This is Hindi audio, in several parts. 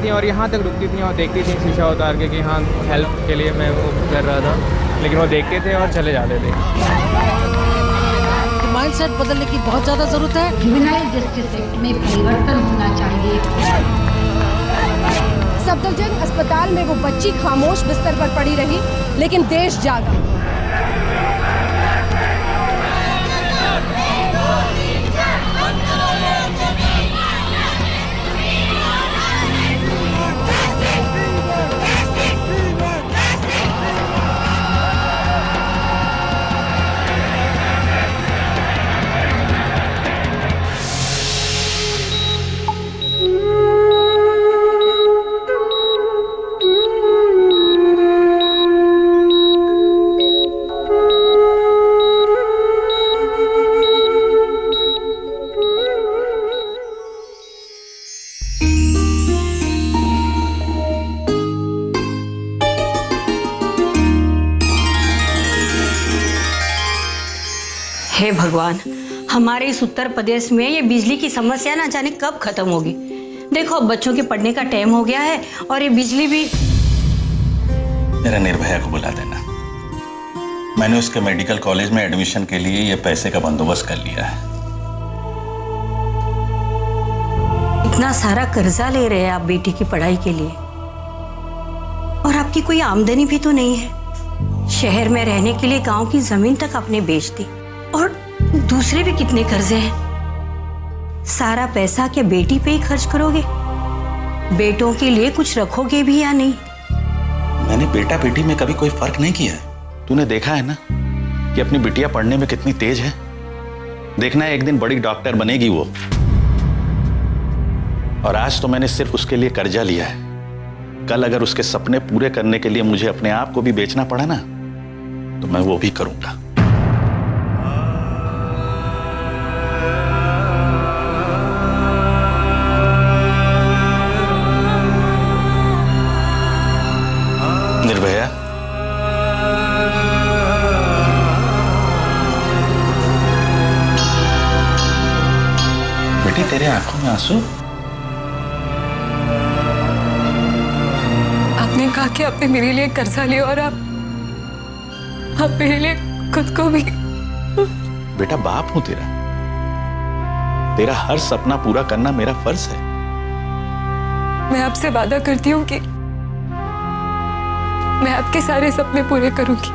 थी और यहाँ तक रुकती थी और देखती थी शीशा उतार के कि हाँ हेल्प के लिए मैं वो कर रहा था, लेकिन वो देखते थे और चले जाते थे। माइंडसेट बदलने की बहुत ज़्यादा ज़रूरत है। जुवेनाइल जस्टिस एक्ट में परिवर्तन होना चाहिए। सफदरजंग अस्पताल में वो बच्ची खामोश बिस्तर पर पड़ी रही, लेकिन देश जागा। हे भगवान, हमारे इस उत्तर प्रदेश में ये बिजली की समस्या ना जाने कब खत्म होगी। देखो अब बच्चों के पढ़ने का टाइम हो गया है और ये बिजली भी। मेरा निर्भया को बुला देना, मैंने उसके मेडिकल कॉलेज में एडमिशन के लिए ये पैसे का बंदोबस्त कर लिया है। इतना सारा कर्जा ले रहे हैं आप बेटी की पढ़ाई के लिए, और आपकी कोई आमदनी भी तो नहीं है। शहर में रहने के लिए गांव की जमीन तक आपने बेच दी, और दूसरे भी कितने कर्जे हैं। सारा पैसा क्या बेटी पे ही खर्च करोगे? बेटों के लिए कुछ रखोगे भी या नहीं? मैंने बेटा बेटी में कभी कोई फर्क नहीं किया है। तूने देखा है ना कि अपनी बिटिया पढ़ने में कितनी तेज है। देखना है एक दिन बड़ी डॉक्टर बनेगी वो। और आज तो मैंने सिर्फ उसके लिए कर्जा लिया है। कल अगर उसके सपने पूरे करने के लिए मुझे अपने आप को भी बेचना पड़ा ना, तो मैं वो भी करूंगा। निर्भया, बेटी तेरे आंखों में आंसू? आपने कहा कि आपने मेरे लिए कर्जा लिया और आप मेरे लिए खुद को भी। बेटा बाप हूं तेरा, तेरा हर सपना पूरा करना मेरा फर्ज है। मैं आपसे वादा करती हूँ कि मैं आपके सारे सपने पूरे करूंगी।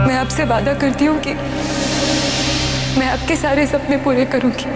मैं आपसे वादा करती हूँ कि मैं आपके सारे सपने पूरे करूंगी।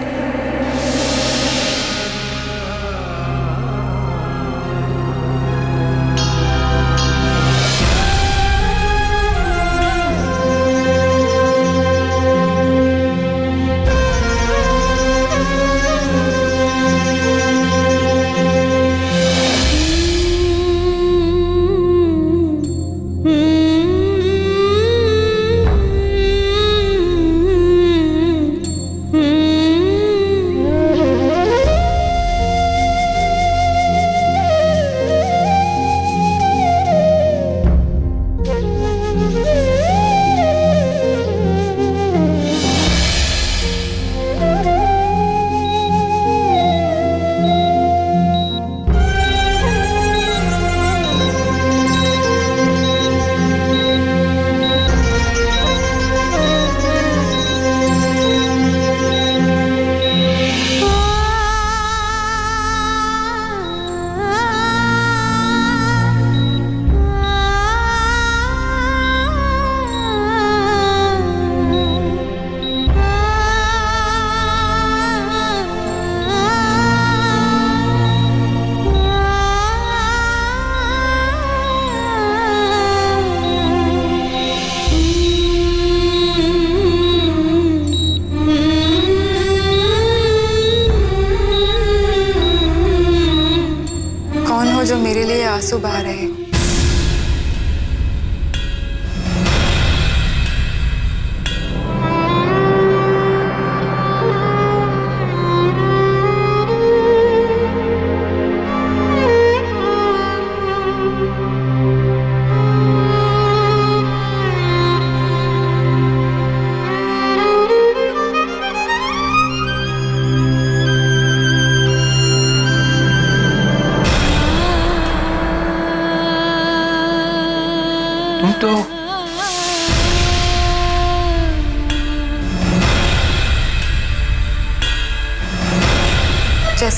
जो मेरे लिए आंसू बहा रहे।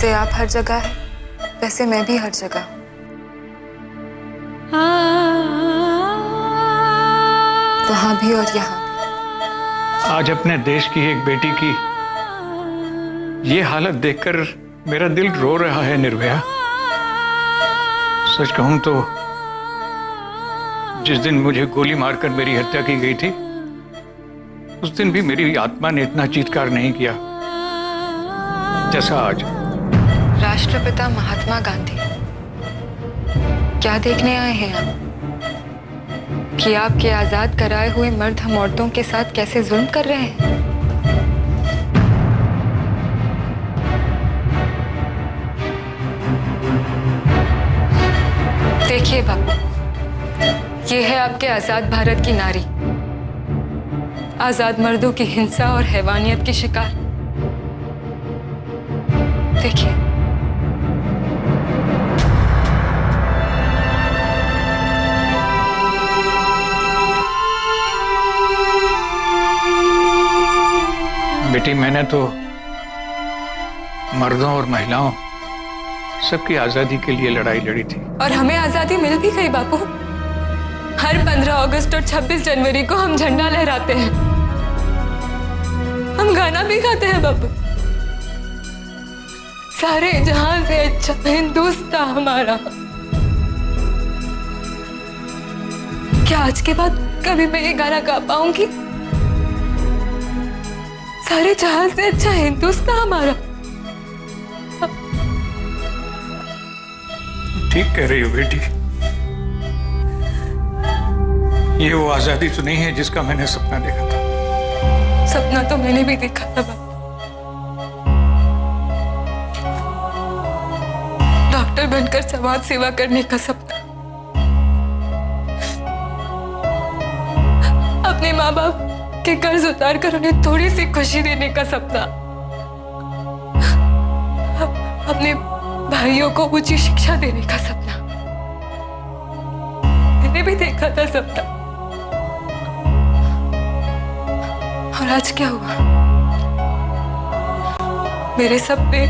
जैसे आप हर जगह है वैसे मैं भी हर जगह हूं। वहां भी और यहाँ भी। आज अपने देश की एक बेटी की ये हालत देखकर मेरा दिल रो रहा है निर्भया। सच कहूं तो जिस दिन मुझे गोली मारकर मेरी हत्या की गई थी उस दिन भी मेरी आत्मा ने इतना चीत्कार नहीं किया जैसा आज। राष्ट्रपिता महात्मा गांधी, क्या देखने आए हैं आप? कि आपके आजाद कराए हुए मर्द हम औरतों के साथ कैसे जुल्म कर रहे हैं? देखिए बापू, ये है आपके आजाद भारत की नारी, आजाद मर्दों की हिंसा और हैवानियत की शिकार। देखिए, बेटी मैंने तो मर्दों और महिलाओं सबकी आजादी के लिए लड़ाई लड़ी थी और हमें आजादी मिल भी गई बापू। हर 15 अगस्त और 26 जनवरी को हम झंडा लहराते हैं, हम गाना भी गाते हैं बापू। सारे जहां से अच्छा हिंदुस्तान हमारा। क्या आज के बाद कभी मैं ये गाना गा पाऊंगी? सारे जहां से अच्छा हिंदुस्तान हमारा। ठीक कह रही हो बेटी, ये वो आजादी तो नहीं है जिसका मैंने सपना देखा था। सपना तो मैंने भी देखा था बाबू। डॉक्टर बनकर समाज सेवा करने का सपना, अपने माँ बाप के कर्ज उतार कर उन्हें थोड़ी सी खुशी देने का सपना, अपने भाइयों को ऊंची शिक्षा देने का सपना मैंने भी देखा था सपना। और आज क्या हुआ? मेरे सपने,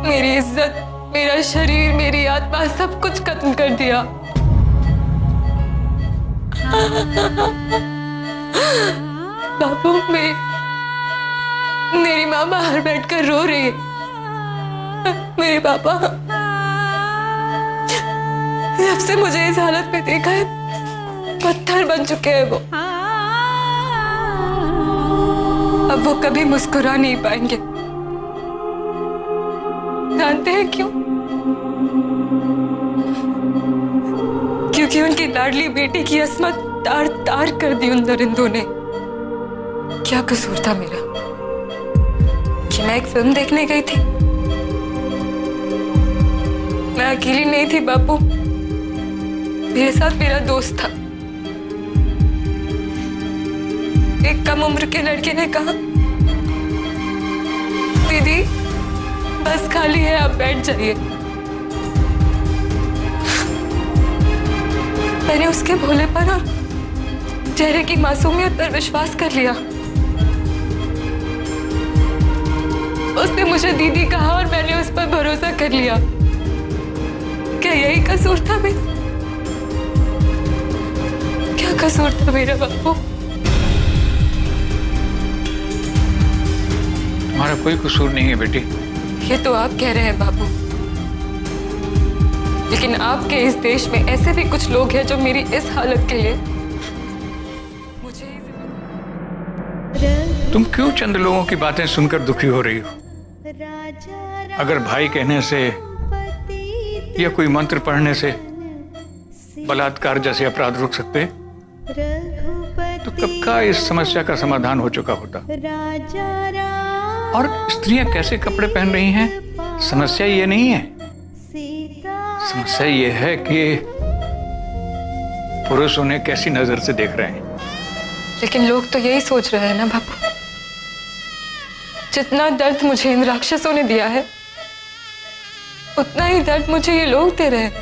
मेरी इज्जत, मेरा शरीर, मेरी आत्मा सब कुछ खत्म कर दिया। बापू, मेरी माँ बाहर बैठकर रो रही है। मेरे पापा जब से मुझे इस हालत में देखा है पत्थर बन चुके हैं वो। अब वो कभी मुस्कुरा नहीं पाएंगे। जानते हैं क्यों? क्योंकि उनकी लाडली बेटी की अस्मत तार तार कर दी उन दरिंदों ने। क्या कसूर था मेरा कि मैं एक फिल्म देखने गई थी? मैं अकेली नहीं थी बापू, मेरे साथ मेरा दोस्त था। एक कम उम्र के लड़के ने कहा, दीदी बस खाली है, आप बैठ जाइए। मैंने उसके भोलेपन और चेहरे की मासूमियत पर विश्वास कर लिया। उसने मुझे दीदी कहा और मैंने उस पर भरोसा कर लिया। क्या यही कसूर था मेरा? क्या कसूर था मेरा बापू? तुम्हारा कोई कसूर नहीं है बेटी। ये तो आप कह रहे हैं बाबू, लेकिन आपके इस देश में ऐसे भी कुछ लोग हैं जो मेरी इस हालत के लिए मुझे ही। तुम क्यों चंद लोगों की बातें सुनकर दुखी हो रही हो? अगर भाई कहने से या कोई मंत्र पढ़ने से बलात्कार जैसे अपराध रुक सकते तो कब का इस समस्या का समाधान हो चुका होता। और स्त्रियां कैसे कपड़े पहन रही हैं, समस्या ये नहीं है। समस्या ये है कि पुरुष उन्हें कैसी नजर से देख रहे हैं। लेकिन लोग तो यही सोच रहे हैं ना बापू, जितना दर्द मुझे इन राक्षसों ने दिया है उतना ही दर्द मुझे ये लोग दे रहे हैं।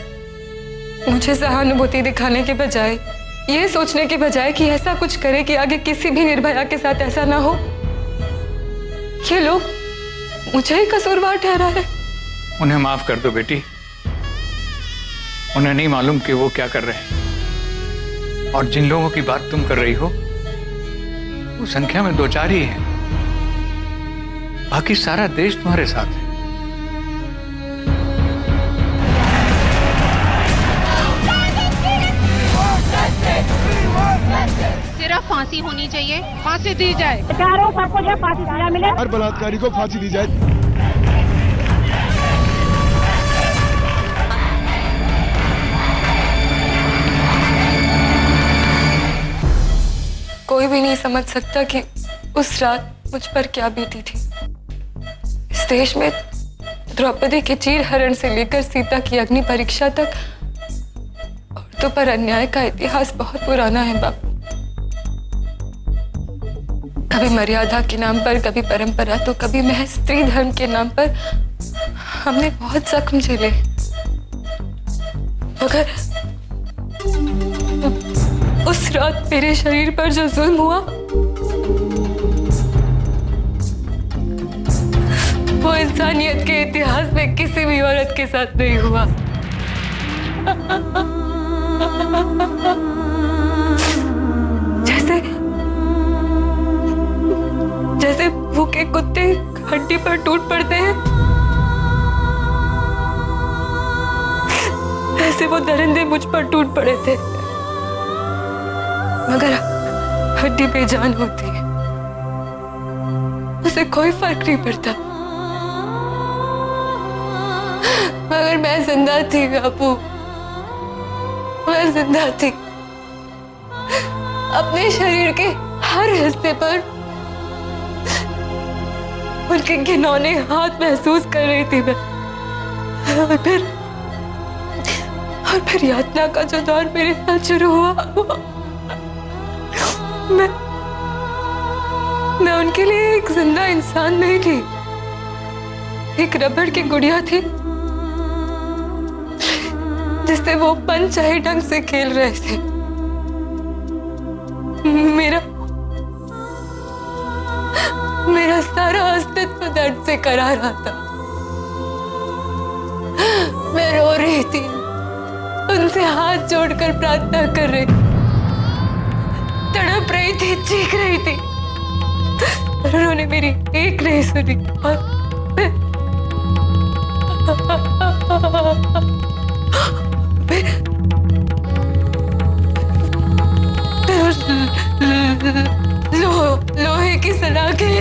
मुझे सहानुभूति दिखाने के बजाय, ये सोचने के बजाय कि ऐसा कुछ करे कि आगे किसी भी निर्भया के साथ ऐसा ना हो, ये लोग मुझे ही कसूरवार ठहरा रहे। उन्हें माफ कर दो बेटी। उन्हें नहीं मालूम कि वो क्या कर रहे हैं। और जिन लोगों की बात तुम कर रही हो वो संख्या में 2-4 ही हैं। बाकी सारा देश तुम्हारे साथ है। सिर्फ फांसी होनी चाहिए, फांसी दी जाए। सबको जो फांसी सजा मिले, हर बलात्कारी को फांसी दी जाए। कोई भी नहीं समझ सकता कि उस रात मुझ पर क्या बीती थी। इस देश में द्रौपदी के चीर हरण से लेकर सीता की अग्नि परीक्षा तक औरतों पर अन्याय का इतिहास बहुत पुराना है बाबू। कभी मर्यादा के नाम पर, कभी परंपरा, तो कभी महज स्त्री धर्म के नाम पर हमने बहुत जख्म झेले। मगर उस रात मेरे शरीर पर जो जुल्म हुआ वो इंसानियत के इतिहास में किसी भी औरत के साथ नहीं हुआ। जैसे भूखे कुत्ते हड्डी पर टूट पड़ते हैं, ऐसे वो दरिंदे मुझ पर टूट पड़े थे। मगर हड्डी बेजान होती है, उसे कोई फर्क नहीं पड़ता। मगर मैं जिंदा थी बापू, मैं जिंदा थी। अपने शरीर के हर हिस्से पर उनके घिनौने हाथ महसूस कर रही थी मैं। और फिर यातना का जो दौर मेरे साथ शुरू हुआ, मैं उनके लिए एक जिंदा इंसान नहीं थी, एक रबड़ की गुड़िया थी जिससे वो मनचाहे ढंग से खेल रहे थे। मेरा सारा अस्तित्व दर्द से करा रहा था। मैं रो रही थी, उनसे हाथ जोड़कर प्रार्थना कर रही थी, तड़प रही थी, चीख रही थी, पर उन्होंने मेरी एक नहीं सुनी। और लोहे की सलाखें